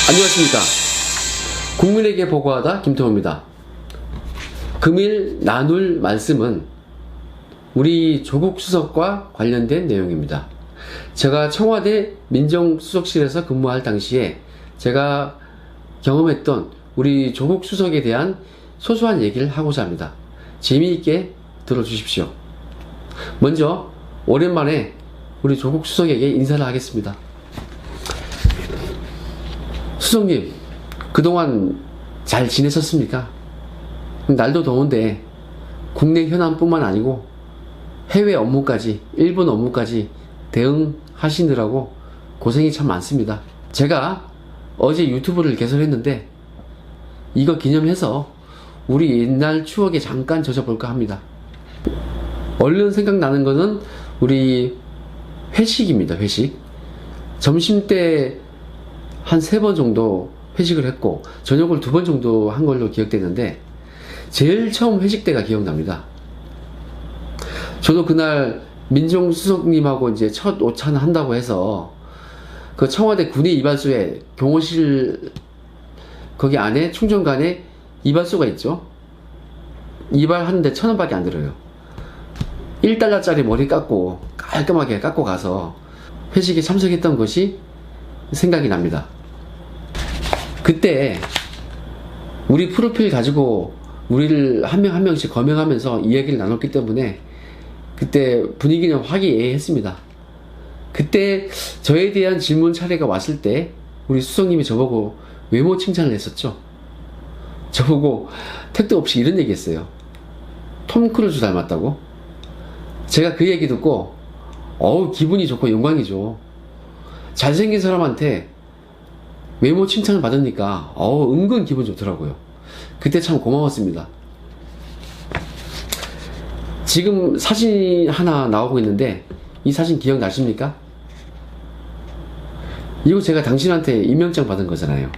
안녕하십니까. 국민에게 보고하다 김태호입니다. 금일 나눌 말씀은 우리 조국 수석과 관련된 내용입니다. 제가 청와대 민정수석실에서 근무할 당시에 제가 경험했던 우리 조국 수석에 대한 소소한 얘기를 하고자 합니다. 재미있게 들어주십시오. 먼저 오랜만에 우리 조국 수석에게 인사를 하겠습니다. 수석님, 그동안 잘 지내셨습니까? 날도 더운데 국내 현안뿐만 아니고 해외 업무까지, 일본 업무까지 대응하시느라고 고생이 참 많습니다. 제가 어제 유튜브를 개설했는데 이거 기념해서 우리 옛날 추억에 잠깐 젖어볼까 합니다. 얼른 생각나는 거는 우리 회식입니다. 회식. 점심때 한 3번 정도 회식을 했고 저녁을 2번 정도 한 걸로 기억되는데 제일 처음 회식 때가 기억납니다. 저도 그날 민정수석님하고 이제 첫 오찬을 한다고 해서 그 청와대 군의 이발소에 경호실 거기 안에 충정관에 이발소가 있죠. 이발하는데 1,000원밖에 안 들어요. 1달러짜리 머리 깎고 깔끔하게 깎고 가서 회식에 참석했던 것이 생각이 납니다. 그때 우리 프로필 가지고 우리를 한 명 한 명씩 거명하면서 이야기를 나눴기 때문에 그때 분위기는 화기애애했습니다. 그때 저에 대한 질문 차례가 왔을 때 우리 수석님이 저보고 외모 칭찬을 했었죠. 저보고 택도 없이 이런 얘기 했어요. 톰 크루즈 닮았다고? 제가 그 얘기 듣고 기분이 좋고 영광이죠. 잘생긴 사람한테 외모 칭찬을 받으니까 은근 기분 좋더라고요. 그때 참 고마웠습니다. 지금 사진 하나 나오고 있는데 이 사진 기억나십니까? 이거 제가 당신한테 임명장 받은 거잖아요.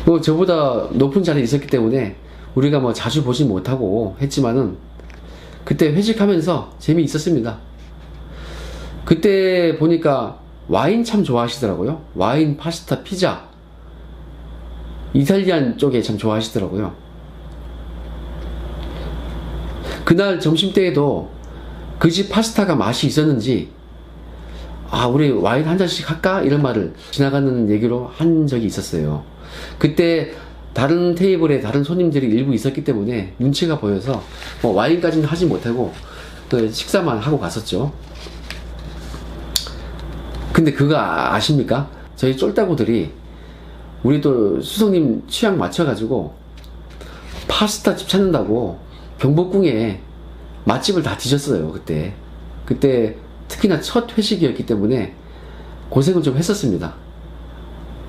뭐 저보다 높은 자리에 있었기 때문에 우리가 뭐 자주 보지 못하고 했지만은 그때 회식하면서 재미있었습니다. 그때 보니까 와인 참 좋아하시더라고요. 와인, 파스타, 피자, 이탈리안 쪽에 참 좋아하시더라고요. 그날 점심때에도 그 집 파스타가 맛이 있었는지 우리 와인 한 잔씩 할까? 이런 말을 지나가는 얘기로 한 적이 있었어요. 그때 다른 테이블에 다른 손님들이 일부 있었기 때문에 눈치가 보여서 와인까지는 하지 못하고 식사만 하고 갔었죠. 근데 그거 아십니까? 저희 쫄따구들이 우리 또 수석님 취향 맞춰가지고 파스타 집 찾는다고 경복궁에 맛집을 다 뒤졌어요. 그때 특히나 첫 회식이었기 때문에 고생을 좀 했었습니다.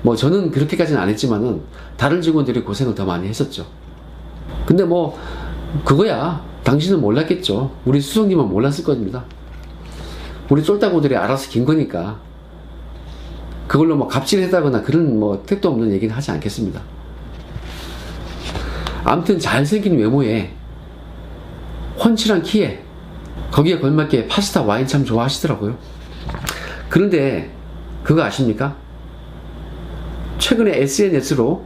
뭐 저는 그렇게까지는 안 했지만은 다른 직원들이 고생을 더 많이 했었죠. 근데 뭐 그거야 당신은 몰랐겠죠. 우리 수석님은 몰랐을 겁니다. 우리 쫄따구들이 알아서 긴 거니까 그걸로 뭐 갑질했다거나 그런 뭐 택도 없는 얘기는 하지 않겠습니다. 아무튼 잘생긴 외모에 훤칠한 키에 거기에 걸맞게 파스타, 와인 참 좋아하시더라고요. 그런데 그거 아십니까? 최근에 SNS로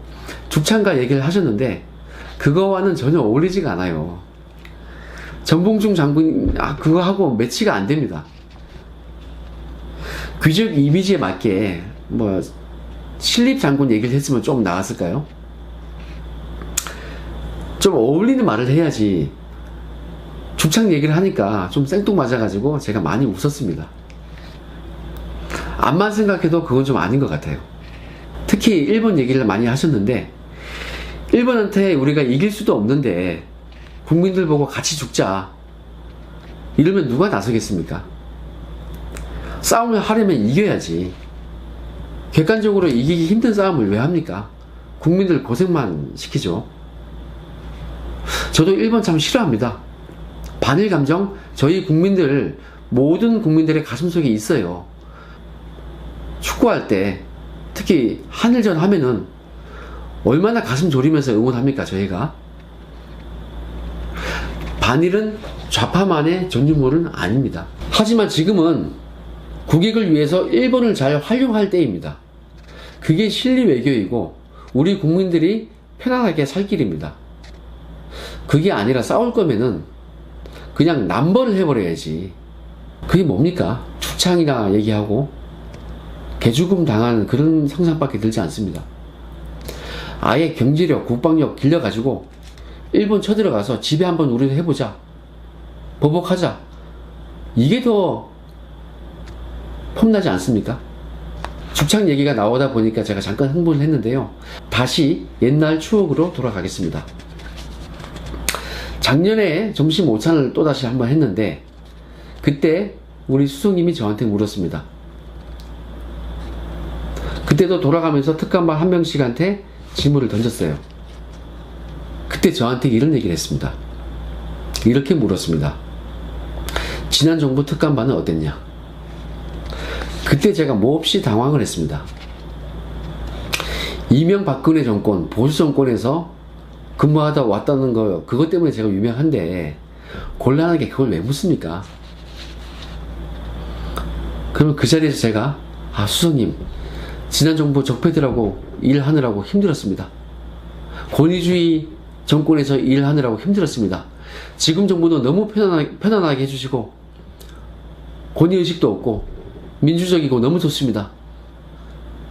죽창가 얘기를 하셨는데 그거와는 전혀 어울리지가 않아요. 전봉중 장군 그거하고 매치가 안 됩니다. 귀족 이미지에 맞게 뭐 신립 장군 얘기를 했으면 좀 나았을까요? 좀 어울리는 말을 해야지. 죽창 얘기를 하니까 좀 생뚱맞아가지고 제가 많이 웃었습니다. 암만 생각해도 그건 좀 아닌 것 같아요. 특히 일본 얘기를 많이 하셨는데 일본한테 우리가 이길 수도 없는데 국민들 보고 같이 죽자 이러면 누가 나서겠습니까? 싸움을 하려면 이겨야지. 객관적으로 이기기 힘든 싸움을 왜 합니까? 국민들 고생만 시키죠. 저도 일본 참 싫어합니다. 반일 감정 저희 국민들 모든 국민들의 가슴속에 있어요. 축구할 때 특히 한일전 하면은 얼마나 가슴 졸이면서 응원합니까 저희가? 반일은 좌파만의 전유물은 아닙니다. 하지만 지금은 국익을 위해서 일본을 잘 활용할 때입니다. 그게 실리 외교이고 우리 국민들이 편안하게 살 길입니다. 그게 아니라 싸울 거면은 그냥 남벌을 해버려야지. 그게 뭡니까? 죽창이나 얘기하고 개죽음 당하는 그런 상상밖에 들지 않습니다. 아예 경제력, 국방력 길러가지고 일본 쳐들어가서 집에 한번 우리도 해보자. 보복하자. 이게 더 폼나지 않습니까? 죽창 얘기가 나오다 보니까 제가 잠깐 흥분을 했는데요. 다시 옛날 추억으로 돌아가겠습니다. 작년에 점심 오찬을 또다시 한번 했는데 그때 우리 수석님이 저한테 물었습니다. 그때도 돌아가면서 특감반 한 명씩한테 질문을 던졌어요. 그때 저한테 이런 얘기를 했습니다. 이렇게 물었습니다. 지난 정부 특감반은 어땠냐? 그때 제가 몹시 당황을 했습니다. 이명박근혜 정권, 보수 정권에서 근무하다 왔다는 거, 그것 때문에 제가 유명한데 곤란하게 그걸 왜 묻습니까? 그러면 그 자리에서 제가 수석님, 지난 정부 적폐들하고 일하느라고 힘들었습니다. 권위주의 정권에서 일하느라고 힘들었습니다. 지금 정부도 너무 편안하게 해주시고 권위의식도 없고 민주적이고 너무 좋습니다.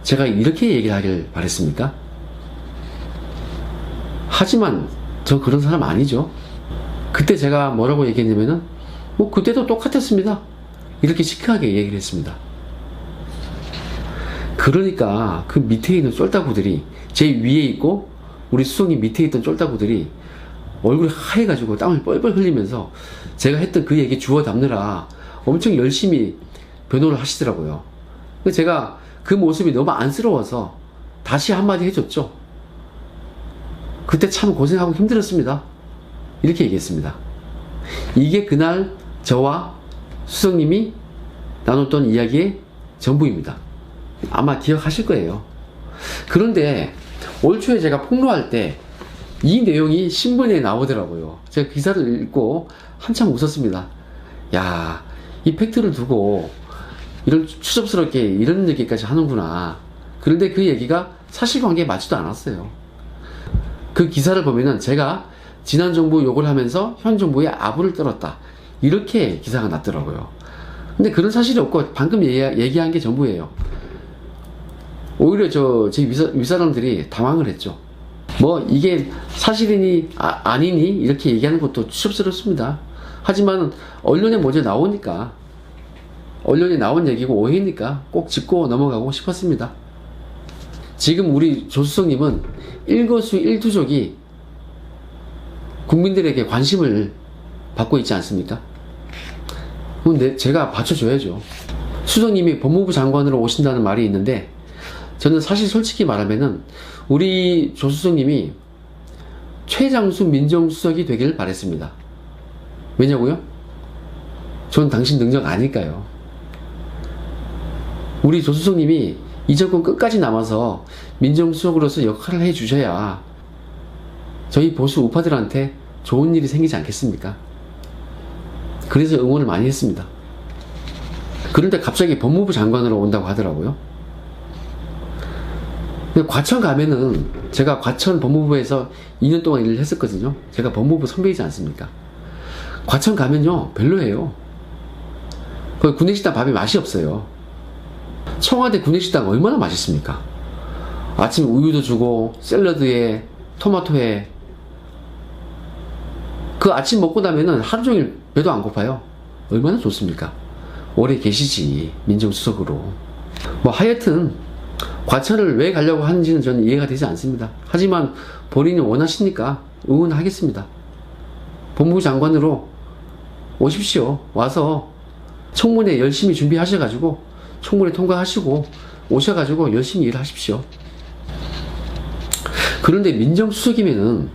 제가 이렇게 얘기를 하길 바랬습니까? 하지만 저 그런 사람 아니죠. 그때 제가 뭐라고 얘기했냐면은 뭐 그때도 똑같았습니다. 이렇게 시크하게 얘기를 했습니다. 그러니까 그 밑에 있는 쫄따구들이 제 위에 있고 우리 수석님 밑에 있던 쫄따구들이 얼굴이 하얘가지고 땀을 뻘뻘 흘리면서 제가 했던 그 얘기 주워 담느라 엄청 열심히 변호를 하시더라고요. 제가 그 모습이 너무 안쓰러워서 다시 한마디 해줬죠. 그때 참 고생하고 힘들었습니다. 이렇게 얘기했습니다. 이게 그날 저와 수석님이 나눴던 이야기의 전부입니다. 아마 기억하실 거예요. 그런데 올 초에 제가 폭로할 때 이 내용이 신문에 나오더라고요. 제가 기사를 읽고 한참 웃었습니다. 야, 이 팩트를 두고 이런 추접스럽게 이런 얘기까지 하는구나. 그런데 그 얘기가 사실관계에 맞지도 않았어요. 그 기사를 보면은 제가 지난 정부 욕을 하면서 현 정부의 아부를 떨었다. 이렇게 기사가 났더라고요. 근데 그런 사실이 없고 방금 얘기한 게 전부예요. 오히려 제 윗사람들이 당황을 했죠. 뭐 이게 사실이니 아니니 이렇게 얘기하는 것도 추접스럽습니다. 하지만 언론에 먼저 나오니까, 언론에 나온 얘기고 오해니까 꼭 짚고 넘어가고 싶었습니다. 지금 우리 조수석님은 일거수일투족이 국민들에게 관심을 받고 있지 않습니까? 그럼 제가 받쳐줘야죠. 수석님이 법무부 장관으로 오신다는 말이 있는데 저는 사실 솔직히 말하면은 우리 조수석님이 최장수 민정수석이 되기를 바랬습니다. 왜냐고요? 전 당신 능력 아닐까요? 우리 조수석님이 이 정권 끝까지 남아서 민정수석으로서 역할을 해주셔야 저희 보수 우파들한테 좋은 일이 생기지 않겠습니까? 그래서 응원을 많이 했습니다. 그런데 갑자기 법무부 장관으로 온다고 하더라고요. 근데 과천 가면은 제가 과천 법무부에서 2년 동안 일을 했었거든요. 제가 법무부 선배이지 않습니까? 과천 가면요 별로예요. 거기 구내식당 밥이 맛이 없어요. 청와대 구내식당 얼마나 맛있습니까? 아침 우유도 주고 샐러드에 토마토에 그 아침 먹고 나면은 하루 종일 배도 안 고파요. 얼마나 좋습니까? 오래 계시지 민정수석으로. 뭐 하여튼 과천을 왜 가려고 하는지는 저는 이해가 되지 않습니다. 하지만 본인이 원하시니까 응원하겠습니다. 법무부 장관으로 오십시오. 와서 청문회 열심히 준비하셔가지고 청문회 통과하시고 오셔가지고 열심히 일하십시오. 그런데 민정수석이면은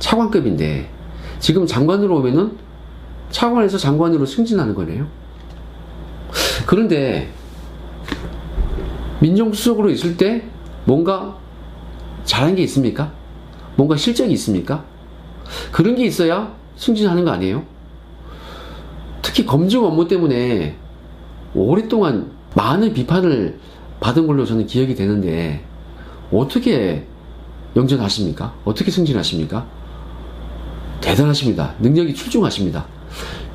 차관급인데 지금 장관으로 오면은 차관에서 장관으로 승진하는 거네요. 그런데 민정수석으로 있을 때 뭔가 잘한 게 있습니까? 뭔가 실적이 있습니까? 그런 게 있어야 승진하는 거 아니에요? 특히 검증 업무 때문에 오랫동안 많은 비판을 받은 걸로 저는 기억이 되는데 어떻게 영전하십니까? 어떻게 승진하십니까? 대단하십니다. 능력이 출중하십니다.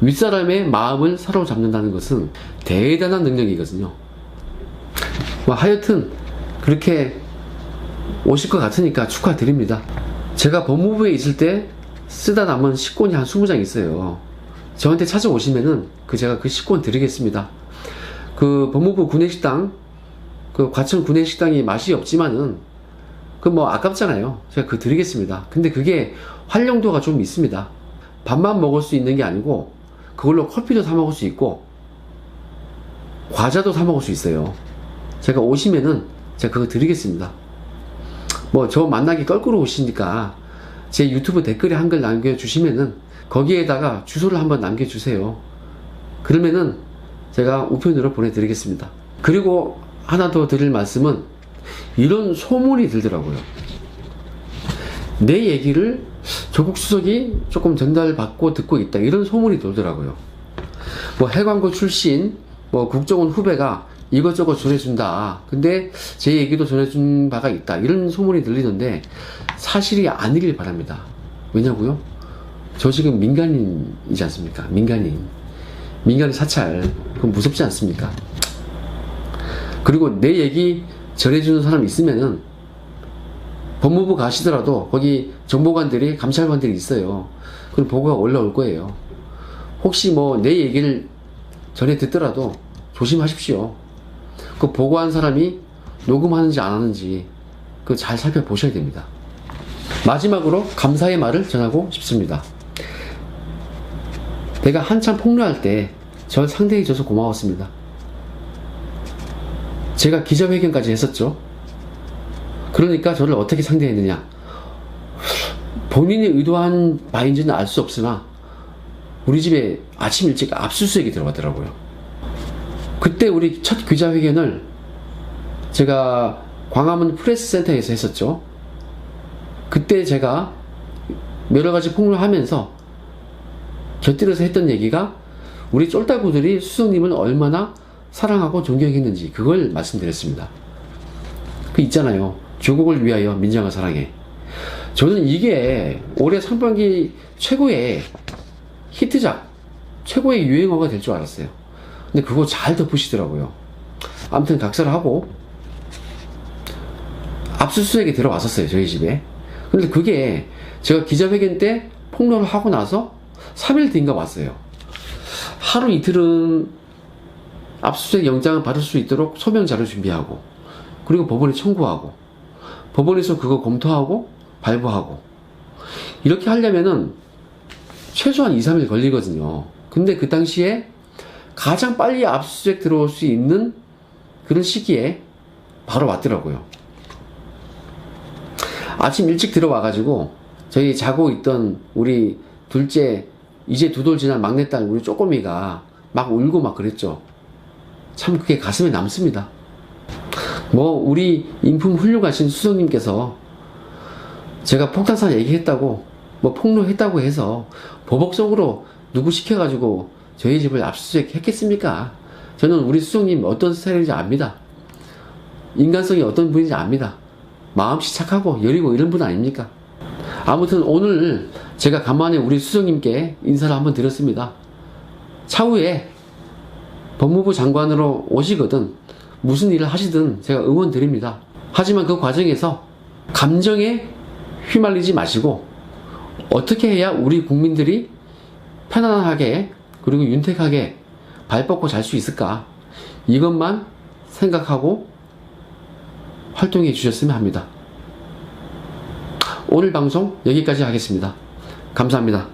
윗사람의 마음을 사로잡는다는 것은 대단한 능력이거든요. 하여튼 그렇게 오실 것 같으니까 축하드립니다. 제가 법무부에 있을 때 쓰다 남은 식권이 한 20장 있어요. 저한테 찾아오시면은 제가 그 식권 드리겠습니다. 그 법무부 구내식당, 그 과천 구내식당이 맛이 없지만은 아깝잖아요. 제가 그거 드리겠습니다. 근데 그게 활용도가 좀 있습니다. 밥만 먹을 수 있는 게 아니고 그걸로 커피도 사 먹을 수 있고 과자도 사 먹을 수 있어요. 제가 오시면은 제가 그거 드리겠습니다. 저 만나기 껄끄러 오시니까 제 유튜브 댓글에 한글 남겨주시면은 거기에다가 주소를 한번 남겨주세요. 그러면은 제가 우편으로 보내드리겠습니다. 그리고 하나 더 드릴 말씀은 이런 소문이 들더라고요. 내 얘기를 조국 수석이 조금 전달받고 듣고 있다, 이런 소문이 돌더라고요. 해관고 출신 국정원 후배가 이것저것 전해준다, 근데 제 얘기도 전해준 바가 있다, 이런 소문이 들리는데 사실이 아니길 바랍니다. 왜냐고요? 저 지금 민간인이지 않습니까? 민간인 사찰, 그건 무섭지 않습니까? 그리고 내 얘기 전해주는 사람 있으면은 법무부 가시더라도 거기 정보관들이, 감찰관들이 있어요. 그럼 보고가 올라올 거예요. 혹시 내 얘기를 전해 듣더라도 조심하십시오. 그 보고한 사람이 녹음하는지 안 하는지 그거 잘 살펴보셔야 됩니다. 마지막으로 감사의 말을 전하고 싶습니다. 내가 한참 폭로할 때 절 상대해줘서 고마웠습니다. 제가 기자회견까지 했었죠. 그러니까 저를 어떻게 상대했느냐, 본인이 의도한 바인지는 알 수 없으나 우리 집에 아침 일찍 압수수색이 들어가더라고요. 그때 우리 첫 기자회견을 제가 광화문 프레스센터에서 했었죠. 그때 제가 여러가지 폭로를 하면서 곁들여서 했던 얘기가 우리 쫄따구들이 수석님을 얼마나 사랑하고 존경했는지, 그걸 말씀드렸습니다. 그 있잖아요, 조국을 위하여 민정을 사랑해. 저는 이게 올해 상반기 최고의 히트작, 최고의 유행어가 될 줄 알았어요. 근데 그거 잘 덮으시더라고요. 아무튼 각서를 하고 압수수색에 들어왔었어요, 저희 집에. 근데 그게 제가 기자회견 때 폭로를 하고 나서 3일 뒤인가 왔어요. 하루 이틀은 압수수색 영장을 받을 수 있도록 소명 자료 준비하고, 그리고 법원에 청구하고, 법원에서 그거 검토하고 발부하고, 이렇게 하려면은 최소한 2, 3일 걸리거든요. 근데 그 당시에 가장 빨리 압수수색 들어올 수 있는 그런 시기에 바로 왔더라고요. 아침 일찍 들어와가지고 저희 자고 있던 우리 둘째, 이제 2돌 지난 막내딸 우리 쪼꼬미가 막 울고 막 그랬죠. 참 그게 가슴에 남습니다. 우리 인품 훌륭하신 수석님께서 제가 폭탄사 얘기했다고, 폭로했다고 해서 보복적으로 누구 시켜가지고 저희 집을 압수수색 했겠습니까? 저는 우리 수석님 어떤 스타일인지 압니다. 인간성이 어떤 분인지 압니다. 마음씨 착하고 여리고 이런 분 아닙니까? 아무튼 오늘 제가 간만에 우리 수석님께 인사를 한번 드렸습니다. 차후에 법무부 장관으로 오시거든 무슨 일을 하시든 제가 응원 드립니다. 하지만 그 과정에서 감정에 휘말리지 마시고 어떻게 해야 우리 국민들이 편안하게 그리고 윤택하게 발 뻗고 잘 수 있을까, 이것만 생각하고 활동해 주셨으면 합니다. 오늘 방송 여기까지 하겠습니다. 감사합니다.